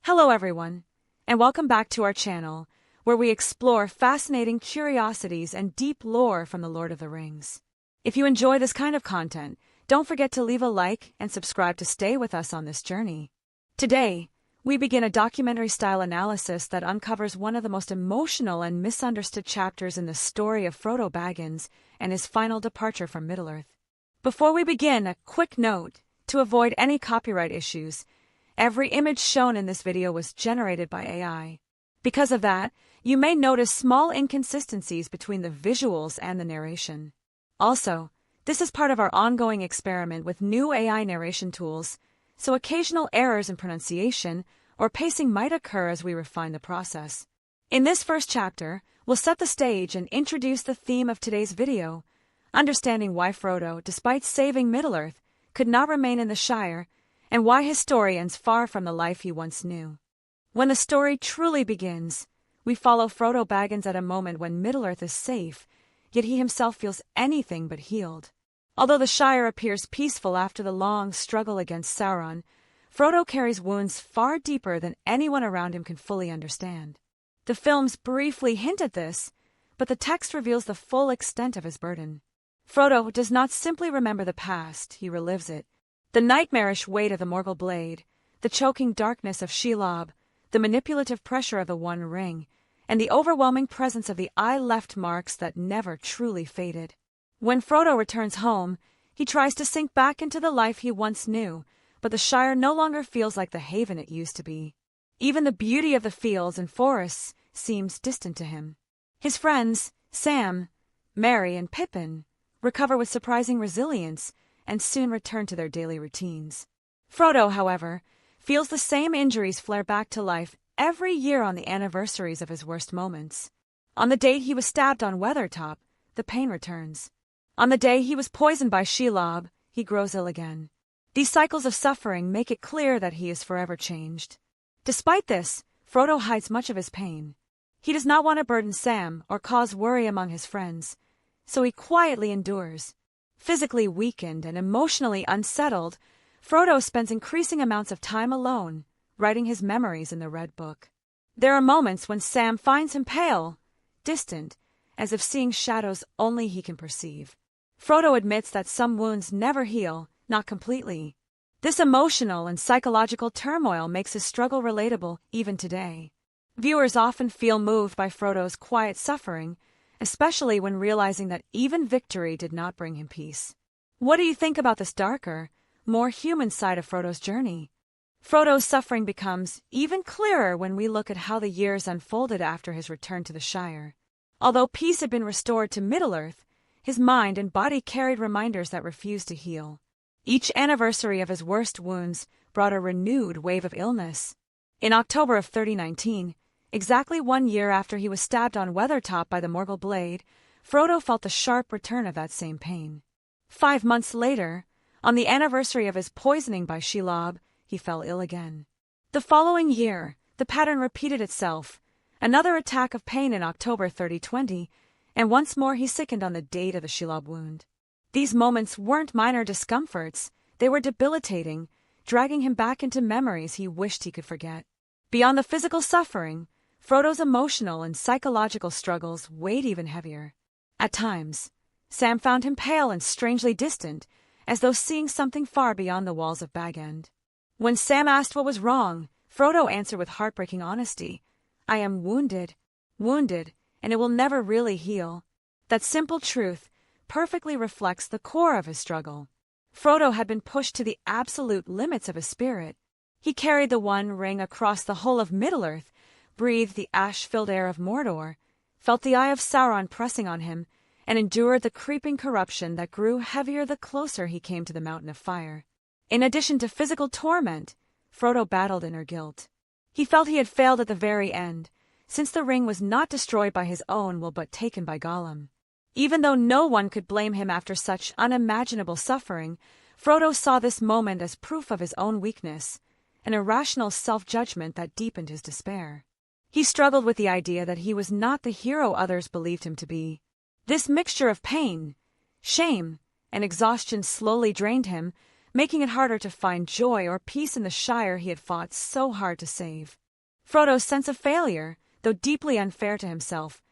Hello everyone, and welcome back to our channel, where we explore fascinating curiosities and deep lore from the Lord of the Rings. If you enjoy this kind of content, don't forget to leave a like and subscribe to stay with us on this journey. Today, we begin a documentary-style analysis that uncovers one of the most emotional and misunderstood chapters in the story of Frodo Baggins and his final departure from Middle-earth. Before we begin, a quick note: to avoid any copyright issues, every image shown in this video was generated by AI. Because of that, you may notice small inconsistencies between the visuals and the narration. Also, this is part of our ongoing experiment with new AI narration tools, so occasional errors in pronunciation or pacing might occur as we refine the process. In this first chapter, we'll set the stage and introduce the theme of today's video: understanding why Frodo, despite saving Middle-earth, could not remain in the Shire, and why his story ends far from the life he once knew. When the story truly begins, we follow Frodo Baggins at a moment when Middle-earth is safe, yet he himself feels anything but healed. Although the Shire appears peaceful after the long struggle against Sauron, Frodo carries wounds far deeper than anyone around him can fully understand. The films briefly hint at this, but the text reveals the full extent of his burden. Frodo does not simply remember the past, he relives it. The nightmarish weight of the Morgul blade, the choking darkness of Shelob, the manipulative pressure of the One Ring, and the overwhelming presence of the eye-left marks that never truly faded. When Frodo returns home, he tries to sink back into the life he once knew, but the Shire no longer feels like the haven it used to be. Even the beauty of the fields and forests seems distant to him. His friends, Sam, Merry, and Pippin, recover with surprising resilience and soon return to their daily routines. Frodo, however, feels the same injuries flare back to life every year on the anniversaries of his worst moments. On the date he was stabbed on Weathertop, the pain returns. On the day he was poisoned by Shelob, he grows ill again. These cycles of suffering make it clear that he is forever changed. Despite this, Frodo hides much of his pain. He does not want to burden Sam or cause worry among his friends, so he quietly endures. Physically weakened and emotionally unsettled, Frodo spends increasing amounts of time alone, writing his memories in the Red Book. There are moments when Sam finds him pale, distant, as if seeing shadows only he can perceive. Frodo admits that some wounds never heal, not completely. This emotional and psychological turmoil makes his struggle relatable even today. Viewers often feel moved by Frodo's quiet suffering, especially when realizing that even victory did not bring him peace. What do you think about this darker, more human side of Frodo's journey? Frodo's suffering becomes even clearer when we look at how the years unfolded after his return to the Shire. Although peace had been restored to Middle-earth, his mind and body carried reminders that refused to heal. Each anniversary of his worst wounds brought a renewed wave of illness. In October of 3019, exactly 1 year after he was stabbed on Weathertop by the Morgul blade, Frodo felt the sharp return of that same pain. 5 months later, on the anniversary of his poisoning by Shelob, he fell ill again. The following year, the pattern repeated itself. Another attack of pain in October 3020, and once more he sickened on the date of the Shelob wound. These moments weren't minor discomforts, they were debilitating, dragging him back into memories he wished he could forget. Beyond the physical suffering, Frodo's emotional and psychological struggles weighed even heavier. At times, Sam found him pale and strangely distant, as though seeing something far beyond the walls of Bag End. When Sam asked what was wrong, Frodo answered with heartbreaking honesty, "I am wounded, and it will never really heal." That simple truth perfectly reflects the core of his struggle. Frodo had been pushed to the absolute limits of his spirit. He carried the One Ring across the whole of Middle-earth, breathed the ash-filled air of Mordor, felt the eye of Sauron pressing on him, and endured the creeping corruption that grew heavier the closer he came to the Mountain of Fire. In addition to physical torment, Frodo battled inner guilt. He felt he had failed at the very end, since the ring was not destroyed by his own will but taken by Gollum. Even though no one could blame him after such unimaginable suffering, Frodo saw this moment as proof of his own weakness, an irrational self-judgment that deepened his despair. He struggled with the idea that he was not the hero others believed him to be. This mixture of pain, shame, and exhaustion slowly drained him, making it harder to find joy or peace in the Shire he had fought so hard to save. Frodo's sense of failure, though deeply unfair to himself,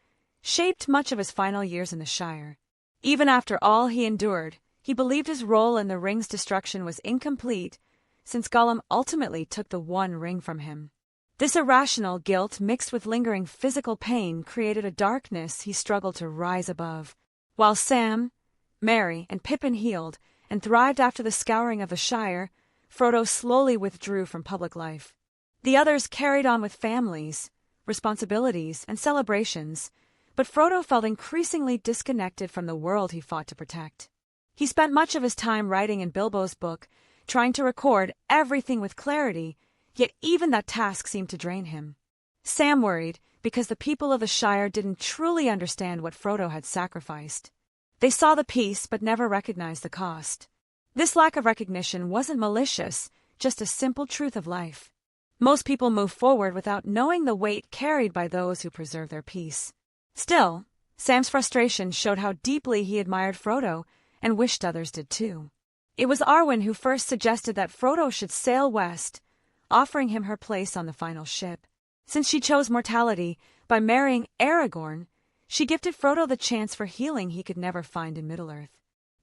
shaped much of his final years in the Shire. Even after all he endured, he believed his role in the ring's destruction was incomplete, since Gollum ultimately took the One Ring from him. This irrational guilt mixed with lingering physical pain created a darkness he struggled to rise above. While Sam, Merry, and Pippin healed and thrived after the scouring of the Shire, Frodo slowly withdrew from public life. The others carried on with families, responsibilities, and celebrations, but Frodo felt increasingly disconnected from the world he fought to protect. He spent much of his time writing in Bilbo's book, trying to record everything with clarity, yet even that task seemed to drain him. Sam worried because the people of the Shire didn't truly understand what Frodo had sacrificed. They saw the peace but never recognized the cost. This lack of recognition wasn't malicious, just a simple truth of life. Most people move forward without knowing the weight carried by those who preserve their peace. Still, Sam's frustration showed how deeply he admired Frodo and wished others did too. It was Arwen who first suggested that Frodo should sail west, offering him her place on the final ship. Since she chose mortality by marrying Aragorn, she gifted Frodo the chance for healing he could never find in Middle-earth.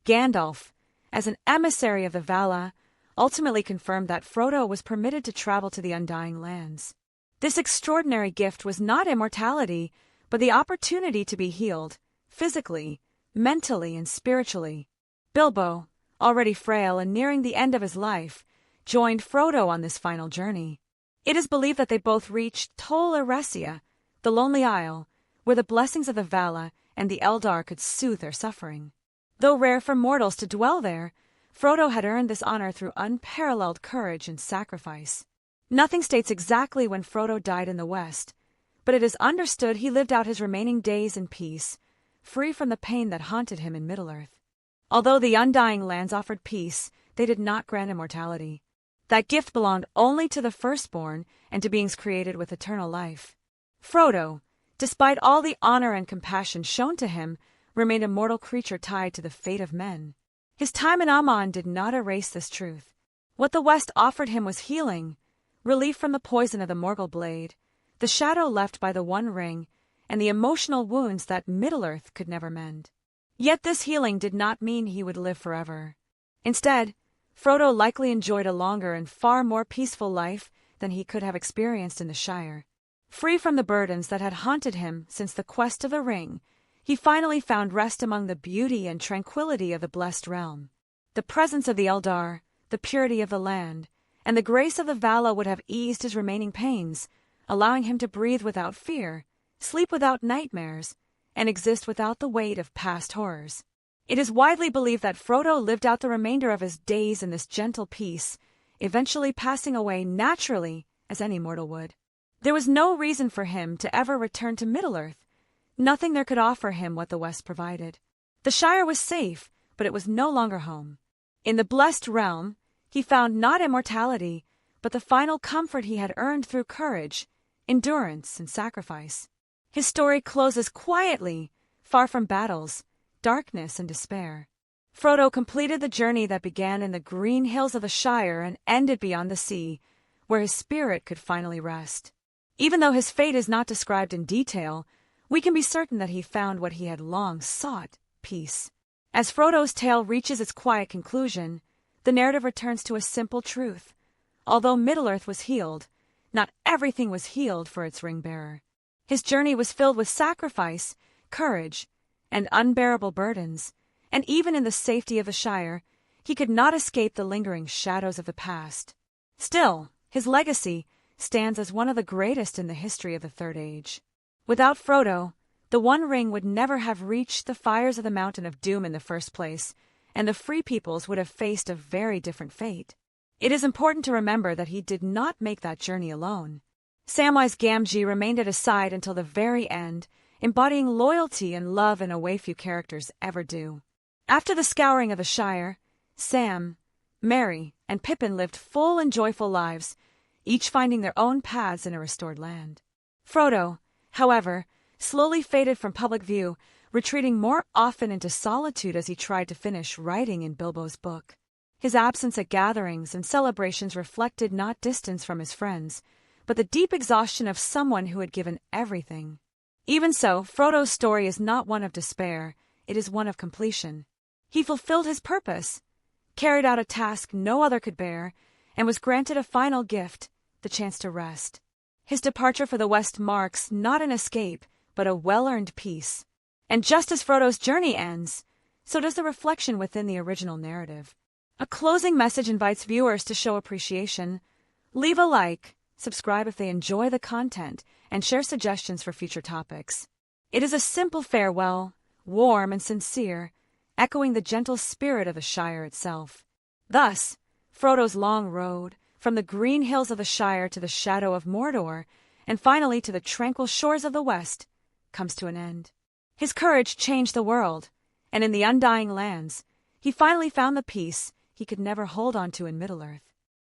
Gandalf, as an emissary of the Valar, ultimately confirmed that Frodo was permitted to travel to the Undying Lands. This extraordinary gift was not immortality, but the opportunity to be healed, physically, mentally, and spiritually. Bilbo, already frail and nearing the end of his life, joined Frodo on this final journey. It is believed that they both reached Tol Eressëa, the Lonely Isle, where the blessings of the Valar and the Eldar could soothe their suffering. Though rare for mortals to dwell there, Frodo had earned this honor through unparalleled courage and sacrifice. Nothing states exactly when Frodo died in the West, but it is understood he lived out his remaining days in peace, free from the pain that haunted him in Middle-earth. Although the Undying Lands offered peace, they did not grant immortality. That gift belonged only to the firstborn and to beings created with eternal life. Frodo, despite all the honor and compassion shown to him, remained a mortal creature tied to the fate of men. His time in Aman did not erase this truth. What the West offered him was healing, relief from the poison of the Morgul blade, the shadow left by the One Ring, and the emotional wounds that Middle-earth could never mend. Yet this healing did not mean he would live forever. Instead, Frodo likely enjoyed a longer and far more peaceful life than he could have experienced in the Shire. Free from the burdens that had haunted him since the quest of the ring, he finally found rest among the beauty and tranquility of the blessed realm. The presence of the Eldar, the purity of the land, and the grace of the Valar would have eased his remaining pains, allowing him to breathe without fear, sleep without nightmares, and exist without the weight of past horrors. It is widely believed that Frodo lived out the remainder of his days in this gentle peace, eventually passing away naturally as any mortal would. There was no reason for him to ever return to Middle-earth. Nothing there could offer him what the West provided. The Shire was safe, but it was no longer home. In the blessed realm, he found not immortality, but the final comfort he had earned through courage, endurance, and sacrifice. His story closes quietly, far from battles, darkness, and despair. Frodo completed the journey that began in the green hills of the Shire and ended beyond the sea, where his spirit could finally rest. Even though his fate is not described in detail, we can be certain that he found what he had long sought, peace. As Frodo's tale reaches its quiet conclusion, the narrative returns to a simple truth. Although Middle-earth was healed, not everything was healed for its ring-bearer. His journey was filled with sacrifice, courage, and unbearable burdens, and even in the safety of the Shire, he could not escape the lingering shadows of the past. Still, his legacy stands as one of the greatest in the history of the Third Age. Without Frodo, the One Ring would never have reached the fires of the Mountain of Doom in the first place, and the Free Peoples would have faced a very different fate. It is important to remember that he did not make that journey alone. Samwise Gamgee remained at his side until the very end, embodying loyalty and love in a way few characters ever do. After the scouring of the Shire, Sam, Merry, and Pippin lived full and joyful lives, each finding their own paths in a restored land. Frodo, however, slowly faded from public view, retreating more often into solitude as he tried to finish writing in Bilbo's book. His absence at gatherings and celebrations reflected not distance from his friends, but the deep exhaustion of someone who had given everything. Even so, Frodo's story is not one of despair, it is one of completion. He fulfilled his purpose, carried out a task no other could bear, and was granted a final gift, the chance to rest. His departure for the West marks not an escape, but a well-earned peace. And just as Frodo's journey ends, so does the reflection within the original narrative. A closing message invites viewers to show appreciation. Leave a like, subscribe if they enjoy the content, and share suggestions for future topics. It is a simple farewell, warm and sincere, echoing the gentle spirit of the Shire itself. Thus, Frodo's long road, from the green hills of the Shire to the shadow of Mordor, and finally to the tranquil shores of the West, comes to an end. His courage changed the world, and in the Undying Lands, he finally found the peace he could never hold on to in Middle-earth.